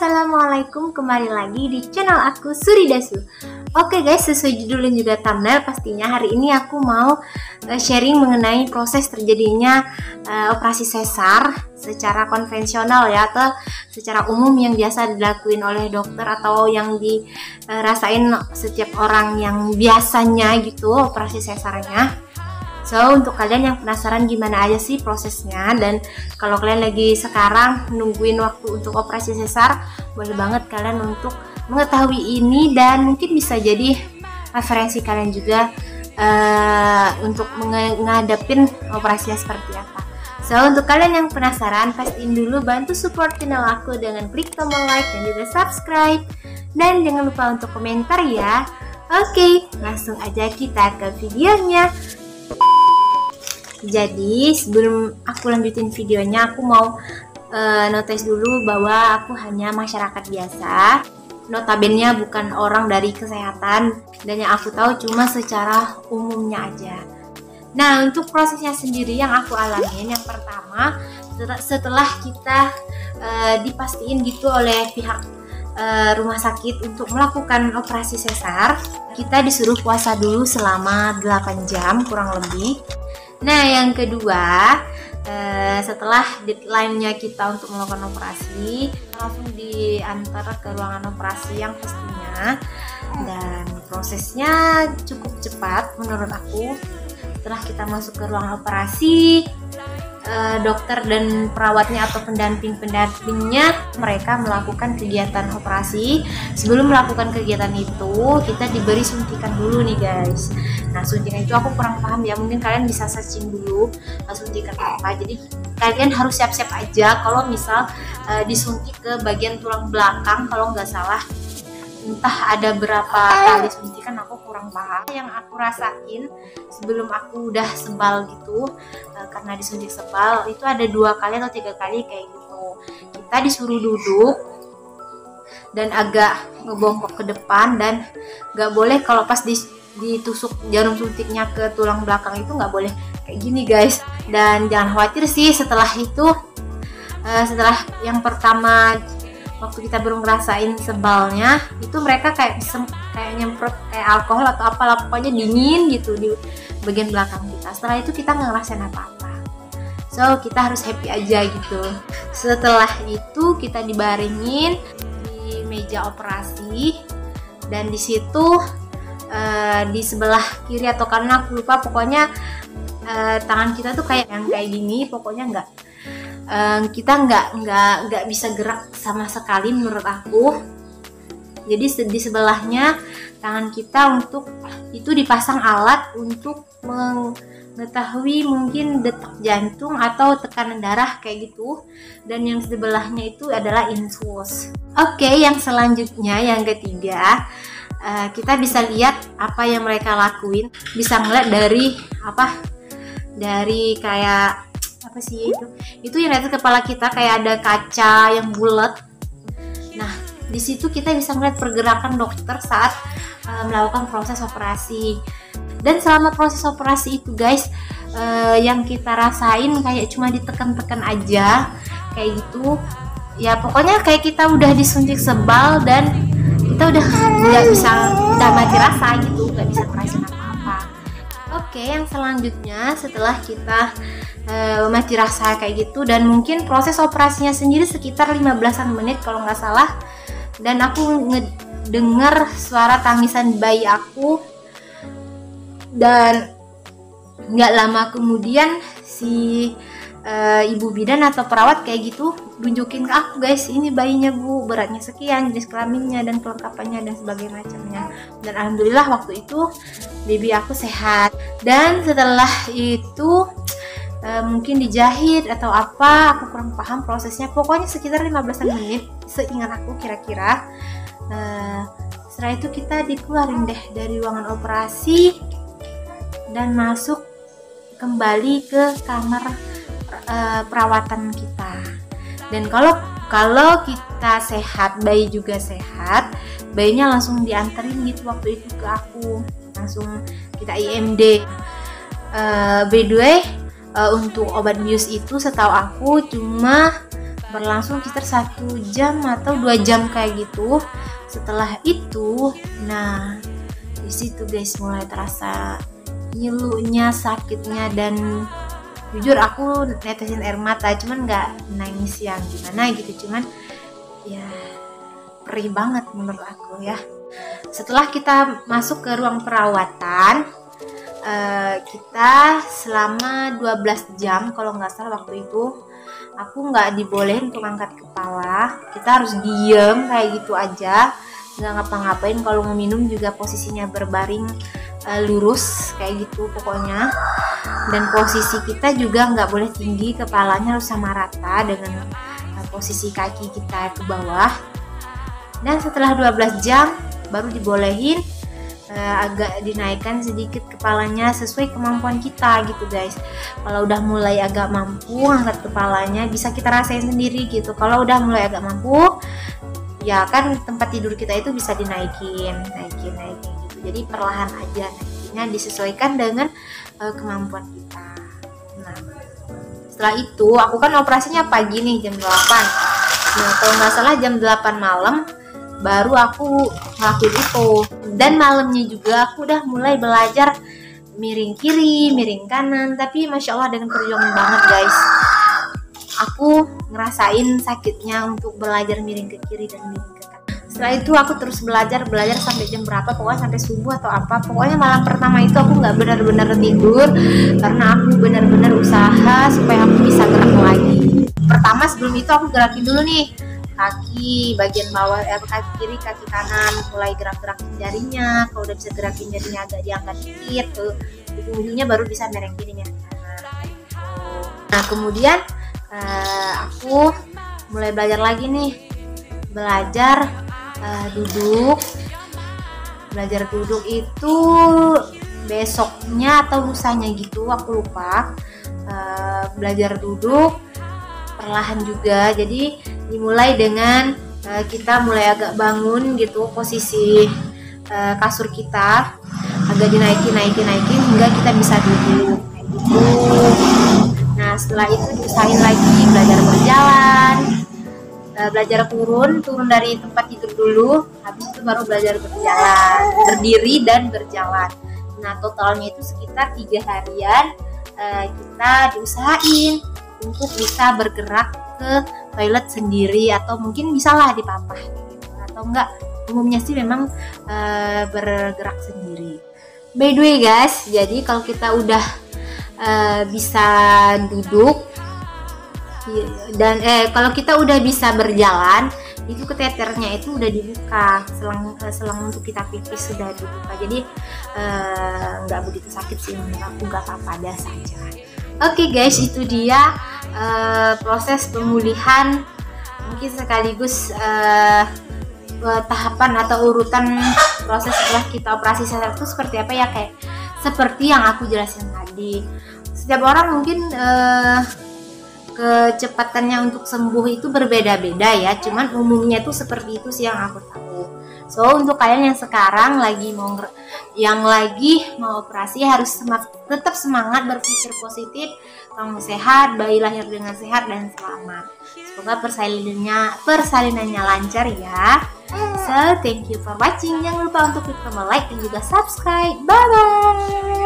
assalamualaikum, kembali lagi di channel aku Suridasu. Oke guys, sesuai judul dan juga thumbnail, pastinya hari ini aku mau sharing mengenai proses terjadinya operasi sesar secara konvensional ya, atau secara umum yang biasa dilakuin oleh dokter atau yang dirasain setiap orang yang biasanya gitu operasi sesarnya. So, untuk kalian yang penasaran gimana aja sih prosesnya, dan kalau kalian lagi sekarang nungguin waktu untuk operasi sesar, boleh banget kalian untuk mengetahui ini dan mungkin bisa jadi referensi kalian juga untuk menghadapin operasinya seperti apa. So, untuk kalian yang penasaran, pastiin dulu bantu support channel aku dengan klik tombol like dan juga subscribe. Dan jangan lupa untuk komentar ya. Oke, langsung aja kita ke videonya. Jadi sebelum aku lanjutin videonya, aku mau notice dulu bahwa aku hanya masyarakat biasa, notabene bukan orang dari kesehatan, dan yang aku tahu cuma secara umumnya aja. Nah, untuk prosesnya sendiri yang aku alamin, yang pertama setelah kita dipastiin gitu oleh pihak rumah sakit untuk melakukan operasi sesar, kita disuruh puasa dulu selama 8 jam kurang lebih. Nah, yang kedua, setelah deadline-nya kita untuk melakukan operasi, langsung diantar ke ruangan operasi yang pastinya, dan prosesnya cukup cepat menurut aku. Setelah kita masuk ke ruangan operasi, dokter dan perawatnya atau pendampingnya mereka melakukan kegiatan operasi. Sebelum melakukan kegiatan itu, kita diberi suntikan dulu nih guys. Nah, suntikan itu aku kurang paham ya, mungkin kalian bisa searching dulu suntikan apa. Jadi kalian harus siap-siap aja kalau misal disuntik ke bagian tulang belakang, kalau nggak salah. Entah ada berapa kali suntikan, aku kurang paham. Yang aku rasain sebelum aku udah sebal gitu, karena disuntik sebal, itu ada 2 kali atau 3 kali kayak gitu. Kita disuruh duduk dan agak ngebongkok ke depan, dan nggak boleh kalau pas ditusuk jarum suntiknya ke tulang belakang itu nggak boleh kayak gini guys. Dan jangan khawatir sih, setelah itu setelah yang pertama waktu kita baru ngerasain sebalnya, itu mereka kayak nyemprot kayak alkohol atau apalah, pokoknya dingin gitu di bagian belakang kita. Setelah itu kita nggak ngerasain apa-apa, so kita harus happy aja gitu. Setelah itu kita dibaringin di meja operasi, dan di situ di sebelah kiri atau kanan aku lupa, pokoknya tangan kita tuh kayak yang kayak gini, pokoknya kita nggak bisa gerak sama sekali menurut aku. Jadi di sebelahnya tangan kita untuk itu dipasang alat untuk mengetahui mungkin detak jantung atau tekanan darah kayak gitu, dan yang sebelahnya itu adalah infus. Oke, yang selanjutnya yang ketiga, kita bisa lihat apa yang mereka lakuin, bisa ngeliat dari kayak apa sih itu yang ada kepala kita, kayak ada kaca yang bulat. Nah, di situ kita bisa melihat pergerakan dokter saat melakukan proses operasi. Dan selama proses operasi itu guys, yang kita rasain kayak cuma ditekan-tekan aja kayak gitu ya, pokoknya kayak kita udah disuntik sebal dan kita udah mati rasa gitu, nggak bisa ngerasain apa-apa. Oke, yang selanjutnya setelah kita mati rasa kayak gitu, dan mungkin proses operasinya sendiri sekitar 15-an menit kalau nggak salah, dan aku ngedengar suara tangisan bayi aku, dan nggak lama kemudian si ibu bidan atau perawat kayak gitu tunjukin ke aku, guys, ini bayinya bu, beratnya sekian, jenis kelaminnya dan kelengkapannya dan sebagainya macamnya. Dan alhamdulillah waktu itu baby aku sehat. Dan setelah itu mungkin dijahit atau apa, aku kurang paham prosesnya, pokoknya sekitar 15 menit seingat aku kira-kira. Setelah itu kita dikeluarin deh dari ruangan operasi dan masuk kembali ke kamar perawatan kita. Dan kalau kita sehat, bayi juga sehat, bayinya langsung dianterin gitu waktu itu ke aku, langsung kita IMD. By the way, untuk obat bius itu setahu aku cuma berlangsung sekitar 1 jam atau 2 jam kayak gitu. Setelah itu, nah di situ guys mulai terasa ngilunya, sakitnya, dan jujur aku netesin air mata, cuman nggak nangis yang gimana gitu, cuman ya perih banget menurut aku ya. Setelah kita masuk ke ruang perawatan, kita selama 12 jam kalau nggak salah waktu itu, aku nggak dibolehin untuk angkat kepala. Kita harus diem kayak gitu aja, nggak ngapa-ngapain. Kalau mau minum juga posisinya berbaring lurus kayak gitu pokoknya. Dan posisi kita juga nggak boleh tinggi, kepalanya harus sama rata dengan posisi kaki kita ke bawah. Dan setelah 12 jam baru dibolehin agak dinaikkan sedikit kepalanya sesuai kemampuan kita gitu guys. Kalau udah mulai agak mampu angkat kepalanya, bisa kita rasain sendiri gitu. Kalau udah mulai agak mampu, ya kan tempat tidur kita itu bisa dinaikin gitu. Jadi perlahan aja naikinnya, disesuaikan dengan kemampuan kita. Nah, setelah itu aku kan operasinya pagi nih jam 8. Nah, kalau nggak salah jam 8 malam baru aku ngelakuin itu. Dan malamnya juga aku udah mulai belajar miring kiri, miring kanan. Tapi Masya Allah dengan perjuangan banget guys, aku ngerasain sakitnya untuk belajar miring ke kiri dan miring ke kanan. Setelah itu aku terus belajar sampai jam berapa, pokoknya sampai subuh atau apa. Pokoknya malam pertama itu aku nggak benar-benar tidur, karena aku benar-benar usaha supaya aku bisa gerak lagi. Pertama sebelum itu aku gerakin dulu nih kaki bagian bawah, kaki kiri, kaki kanan, mulai gerak-gerakin jarinya. Kalau udah bisa gerakin jarinya agak diangkat dikit tuh, ujung-ujungnya baru bisa miring kiri miring kanan. Nah kemudian aku mulai belajar lagi nih, belajar duduk. Belajar duduk itu besoknya atau lusanya gitu, aku lupa. Belajar duduk perlahan juga, jadi dimulai dengan kita mulai agak bangun gitu, posisi kasur kita agak dinaikin hingga kita bisa duduk kayak gitu. Nah setelah itu diusahain lagi belajar berjalan, belajar turun dari tempat tidur dulu, habis itu baru belajar berjalan, berdiri dan berjalan. Nah totalnya itu sekitar 3 harian kita diusahain untuk bisa bergerak ke toilet sendiri, atau mungkin bisalah dipapah gitu. Atau enggak, umumnya sih memang bergerak sendiri. By the way guys, jadi kalau kita udah bisa duduk dan kalau kita udah bisa berjalan, itu kateternya itu udah dibuka, selang untuk kita pipis sudah dibuka. Jadi nggak begitu sakit sih menurut aku, nggak apa-apa, ada saja. Oke guys, itu dia proses pemulihan, mungkin sekaligus tahapan atau urutan proses setelah kita operasi sesar itu seperti apa ya, kayak seperti yang aku jelasin tadi. Setiap orang mungkin kecepatannya untuk sembuh itu berbeda-beda ya, cuman umumnya itu seperti itu sih yang aku tahu. So untuk kalian yang sekarang lagi mau operasi, harus tetap semangat, berpikir positif. Kamu sehat, bayi lahir dengan sehat dan selamat. Semoga persalinannya lancar ya. So thank you for watching. Jangan lupa untuk klik tombol like dan juga subscribe. Bye bye.